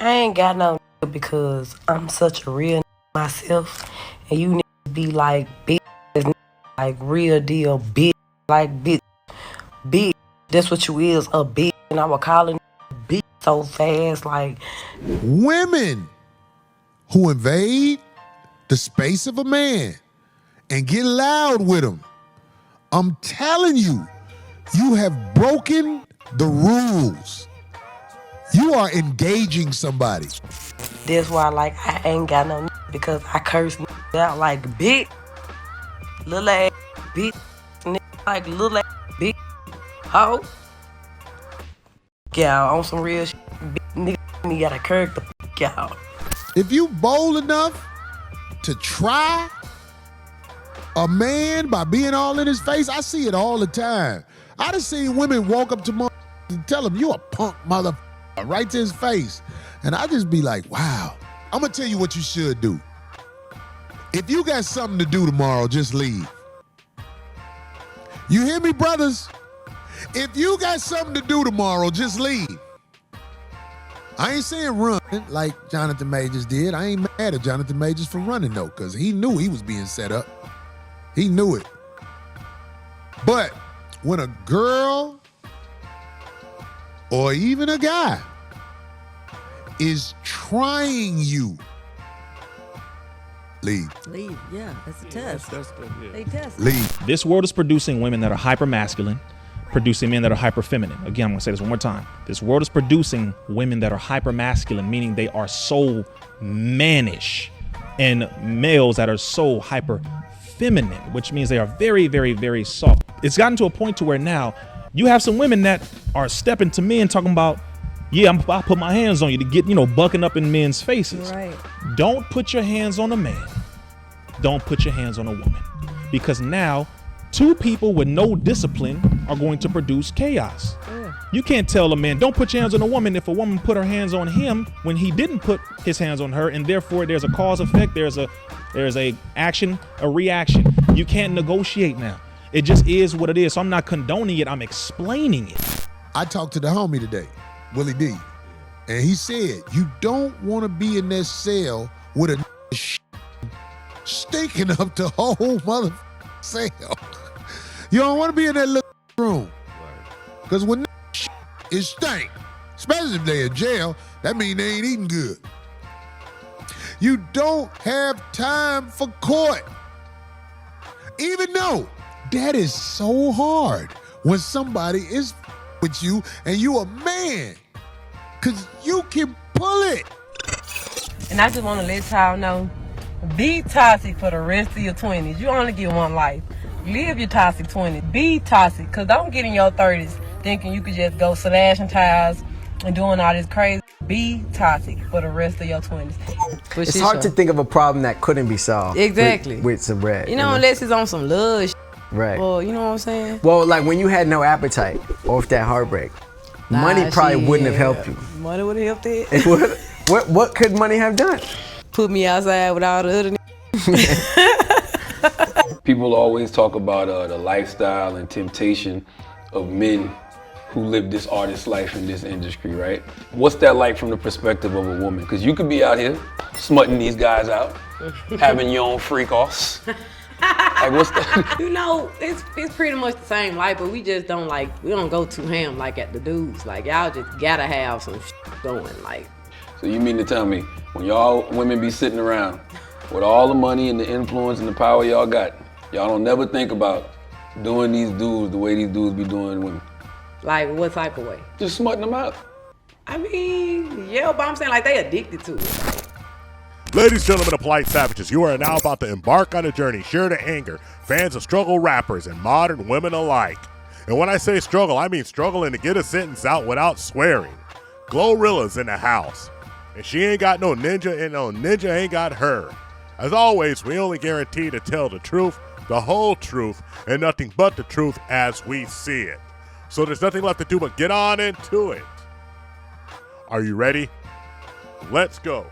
I ain't got no because I'm such a real myself, and you need to be like bitch, like real deal bitch, like bitch. That's what you is, a bitch, and I was calling bitch so fast, like women who invade the space of a man and get loud with him. I'm telling you, you have broken the rules. You are engaging somebody. That's why, like, I ain't got no because I curse out like bitch, little ass bitch, like little ass bitch, hoe. Y'all on some real shit, nigga, me gotta curse the y'all. If you bold enough to try a man by being all in his face, I see it all the time. I done seen women walk up to mother and tell him, you a punk mother right to his face. And I just be like, wow. I'm gonna tell you what you should do. If you got something to do tomorrow, just leave. You hear me, brothers? If you got something to do tomorrow, just leave. I ain't saying run like Jonathan Majors did. I ain't mad at Jonathan Majors for running though, because he knew he was being set up. He knew it. But when a girl or even a guy is trying you, leave. Leave, yeah, that's a test. That's good, yeah. They test. Leave. This world is producing women that are hyper masculine, producing men that are hyper feminine. Again, I'm gonna say this one more time. This world is producing women that are hyper masculine, meaning they are so mannish, and males that are so hyper feminine, which means they are very, very, very soft. It's gotten to a point to where now you have some women that are stepping to men talking about, yeah, I'll put my hands on you to get, bucking up in men's faces. Right. Don't put your hands on a man. Don't put your hands on a woman. Because now two people with no discipline are going to produce chaos. Yeah. You can't tell a man, don't put your hands on a woman if a woman put her hands on him when he didn't put his hands on her, and therefore there's a cause effect, there's a action, a reaction. You can't negotiate now. It just is what it is. So I'm not condoning it, I'm explaining it. I talked to the homie today, Willie D, and he said, you don't want to be in that cell with a stinking up the whole mother cell. You don't want to be in that little room. Because when it stink, especially if they're in jail, that means they ain't eating good. You don't have time for court. Even though that is so hard when somebody is with you and you a man, because you can pull it. And I just want to let y'all know, be toxic for the rest of your 20s. You only get one life. Live your toxic 20s. Be toxic, because don't get in your 30s thinking you could just go slashing tires and doing all this crazy. Be toxic for the rest of your 20s. It's hard to think of a problem that couldn't be solved. Exactly. With some bread. Unless it's on some love shit. Right. Or, you know what I'm saying? Well, like when you had no appetite off that heartbreak, money probably wouldn't have helped you. Money would have helped it. What could money have done? Put me outside with all the other People always talk about the lifestyle and temptation of men who live this artist life in this industry, right? What's that like from the perspective of a woman? Because you could be out here smutting these guys out, having your own freak offs. Like, what's that? It's pretty much the same life, but we just don't we don't go too ham like at the dudes. Like, y'all just gotta have some going, like. So you mean to tell me, when y'all women be sitting around with all the money and the influence and the power y'all got, y'all don't never think about doing these dudes the way these dudes be doing women? Like, what type of way? Just smutting them out. I mean, yeah, but I'm saying like they addicted to it. Ladies, gentlemen, and polite savages, you are now about to embark on a journey sure to anger fans of struggle rappers and modern women alike. And when I say struggle, I mean struggling to get a sentence out without swearing. GloRilla's in the house. And she ain't got no ninja, and no ninja ain't got her. As always, we only guarantee to tell the truth, the whole truth, and nothing but the truth as we see it. So there's nothing left to do but get on into it. Are you ready? Let's go.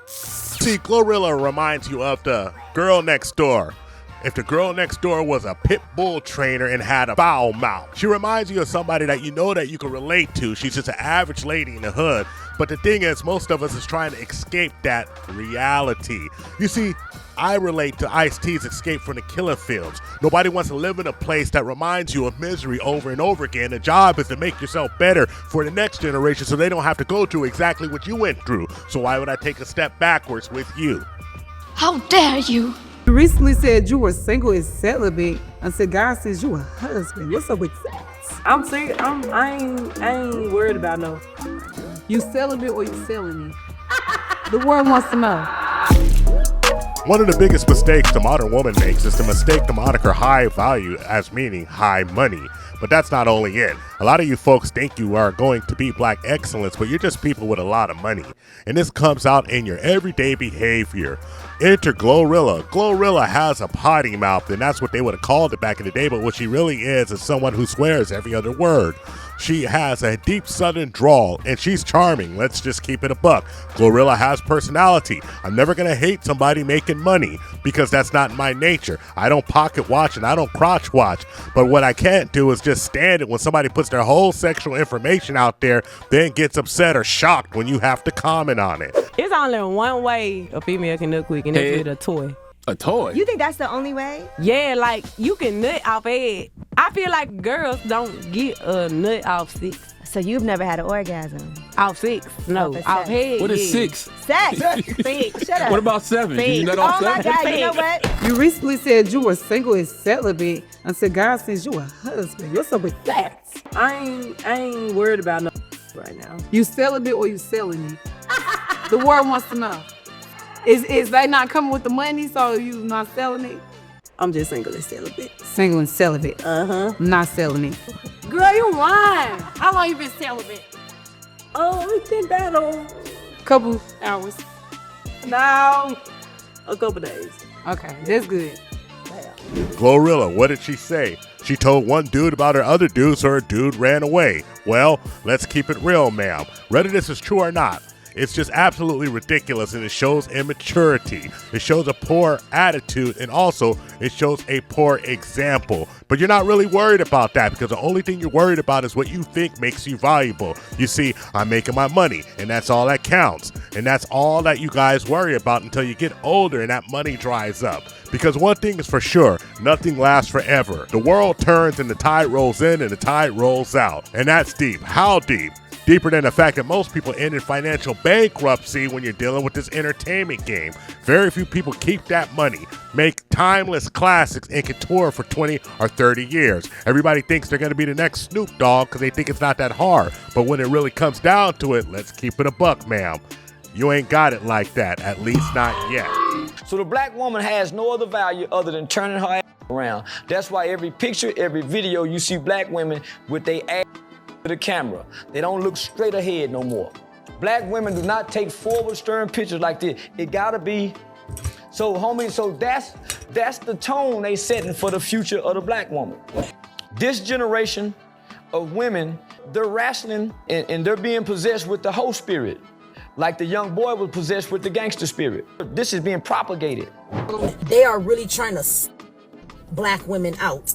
See, GloRilla reminds you of the girl next door. If the girl next door was a pit bull trainer and had a foul mouth. She reminds you of somebody that you know that you can relate to. She's just an average lady in the hood, But the thing is, most of us is trying to escape that reality. You see, I relate to Ice-T's escape from the killing fields. Nobody wants to live in a place that reminds you of misery over and over again. The job is to make yourself better for the next generation so they don't have to go through exactly what you went through. So why would I take a step backwards with you? How dare you? You recently said you were single and celibate. I said, God says you a husband. What's up with that? I'm single. I ain't worried about no. You celibate or you selling it? The world wants to know. One of the biggest mistakes the modern woman makes is the mistake to moniker high value as meaning high money. But that's not only it. A lot of you folks think you are going to be black excellence, but you're just people with a lot of money. And this comes out in your everyday behavior. Enter GloRilla. GloRilla has a potty mouth, and that's what they would have called it back in the day, but what she really is someone who swears every other word. She has a deep southern drawl, and she's charming. Let's just keep it a buck. GloRilla has personality. I'm never going to hate somebody making money because that's not my nature. I don't pocket watch and I don't crotch watch. But what I can't do is just stand it when somebody puts their whole sexual information out there, then gets upset or shocked when you have to comment on it. It's only one way a female can nut quick, and that's with a toy. A toy? You think that's the only way? Yeah, like you can nut off head. I feel like girls don't get a nut off 6. So you've never had an orgasm? Off 6? No, Off off head. What is yeah. 6? Sex. 6. Shut up. What about 7? Can you nut off Oh my 7? God, you know what? You recently said you were single and celibate. I said, God says you a husband. What's up with that? I ain't worried about no right now. You celibate or you selling it? The world wants to know. Is they not coming with the money, so you not selling it? I'm just single and celibate. Single and celibate. Not selling it. Girl, you lying. How long you been celibate? Oh, it's been bad on Couple hours. now a couple days. Okay, that's good. GloRilla, what did she say? She told one dude about her other dude, so her dude ran away. Well, let's keep it real, ma'am. Whether this is true or not, it's just absolutely ridiculous, and it shows immaturity. It shows a poor attitude, and also it shows a poor example. But you're not really worried about that because the only thing you're worried about is what you think makes you valuable. You see, I'm making my money, and that's all that counts. And that's all that you guys worry about until you get older and that money dries up. Because one thing is for sure, nothing lasts forever. The world turns and the tide rolls in and the tide rolls out. And that's deep. How deep? Deeper than the fact that most people end in financial bankruptcy when you're dealing with this entertainment game. Very few people keep that money, make timeless classics, and can tour for 20 or 30 years. Everybody thinks they're going to be the next Snoop Dogg because they think it's not that hard. But when it really comes down to it, let's keep it a buck, ma'am. You ain't got it like that, at least not yet. So the black woman has no other value other than turning her ass around. That's why every picture, every video, you see black women with their ass to the camera. They don't look straight ahead no more. Black women do not take forward stern pictures like this. It gotta be, so homie, so that's the tone they setting for the future of the black woman. This generation of women, they're wrestling and they're being possessed with the whole spirit. Like the young boy was possessed with the gangster spirit. This is being propagated. They are really trying to black women out.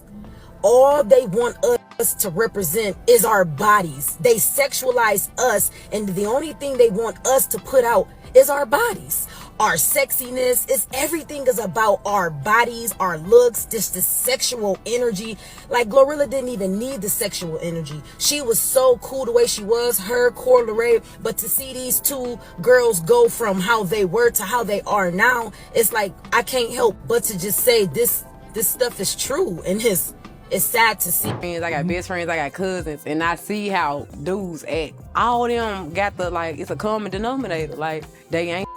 All they want us to represent is our bodies. They sexualize us, and the only thing they want us to put out is our bodies. Our sexiness is everything is about our bodies, our looks, just the sexual energy. Like GloRilla didn't even need the sexual energy. She was so cool the way she was, her, Ray. But to see these two girls go from how they were to how they are now, it's like I can't help but to just say this stuff is true, and it's sad to see. I got best friends, I got cousins, and I see how dudes act. All of them got the, like, it's a common denominator. Like, they ain't.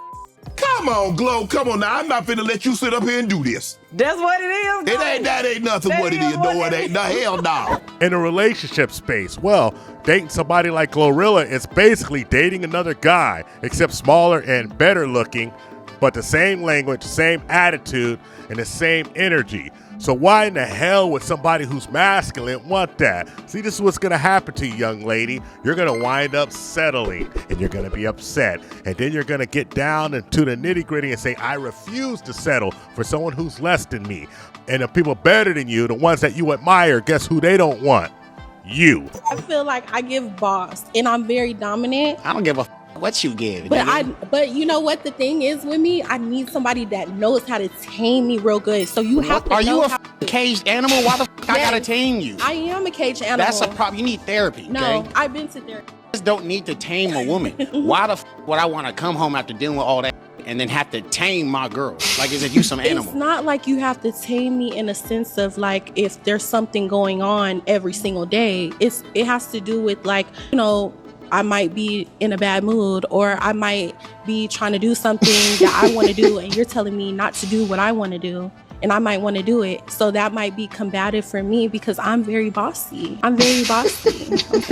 Come on, Glo. Come on now. I'm not finna let you sit up here and do this. That's what it is. That ain't nothing what it is. No, it ain't. No, hell no. In a relationship space, well, dating somebody like GloRilla is basically dating another guy, except smaller and better looking, but the same language, same attitude, and the same energy. So why in the hell would somebody who's masculine want that? See, this is what's going to happen to you, young lady. You're going to wind up settling, and you're going to be upset. And then you're going to get down into the nitty-gritty and say, I refuse to settle for someone who's less than me. And the people better than you, the ones that you admire, guess who they don't want? You. I feel like I give boss, and I'm very dominant. I don't give a what you give. But you know what the thing is with me? I need somebody that knows how to tame me real good. So you have to. Are you a caged animal? Why the fuck I gotta tame you? I am a caged animal. That's a problem. You need therapy. No, okay? I've been to therapy. Just don't need to tame a woman. Why the fuck would I want to come home after dealing with all that and then have to tame my girl? Like, is it you some animal? It's not like you have to tame me in a sense of like if there's something going on every single day. It has to do with like, you know, I might be in a bad mood, or I might be trying to do something that I want to do, and you're telling me not to do what I want to do, and I might want to do it. So that might be combative for me because I'm very bossy.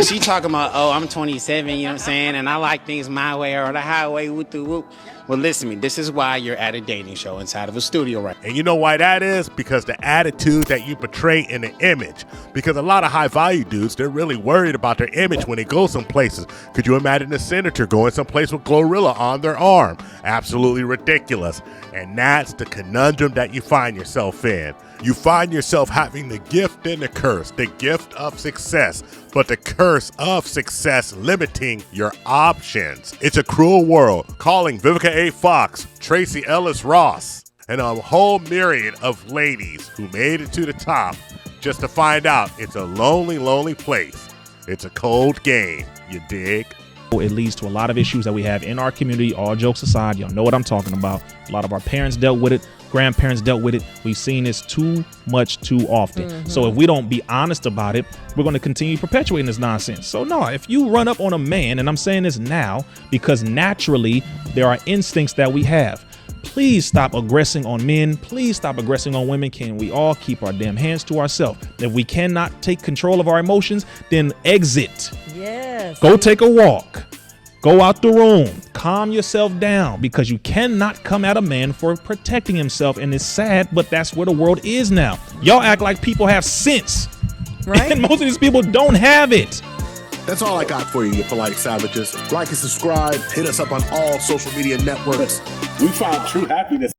She talking about, oh, I'm 27, you know what I'm saying, and I like things my way or the highway, whoop the whoop. Well, listen to me, this is why you're at a dating show inside of a studio right now. And you know why that is? Because the attitude that you portray in the image. Because a lot of high-value dudes, they're really worried about their image when they go some places. Could you imagine a senator going someplace with GloRilla on their arm? Absolutely ridiculous. And that's the conundrum that you find yourself in. You find yourself having the gift and the curse, the gift of success, but the curse of success limiting your options. It's a cruel world. Calling Vivica A. Fox, Tracy Ellis Ross, and a whole myriad of ladies who made it to the top just to find out it's a lonely, lonely place. It's a cold game, you dig? It leads to a lot of issues that we have in our community. All jokes aside, y'all know what I'm talking about. A lot of our parents dealt with it. Grandparents dealt with it. We've seen this too much too often. So if we don't be honest about it, we're going to continue perpetuating this nonsense. So no, if you run up on a man, and I'm saying this now because naturally there are instincts that we have. Please stop aggressing on men. Please stop aggressing on women. Can we all keep our damn hands to ourselves? If we cannot take control of our emotions, then exit. Yes. Go take a walk. Go out the room. Calm yourself down, because you cannot come at a man for protecting himself. And it's sad, but that's where the world is now. Y'all act like people have sense. Right? And most of these people don't have it. That's all I got for you polite savages. Like and subscribe. Hit us up on all social media networks. We found true happiness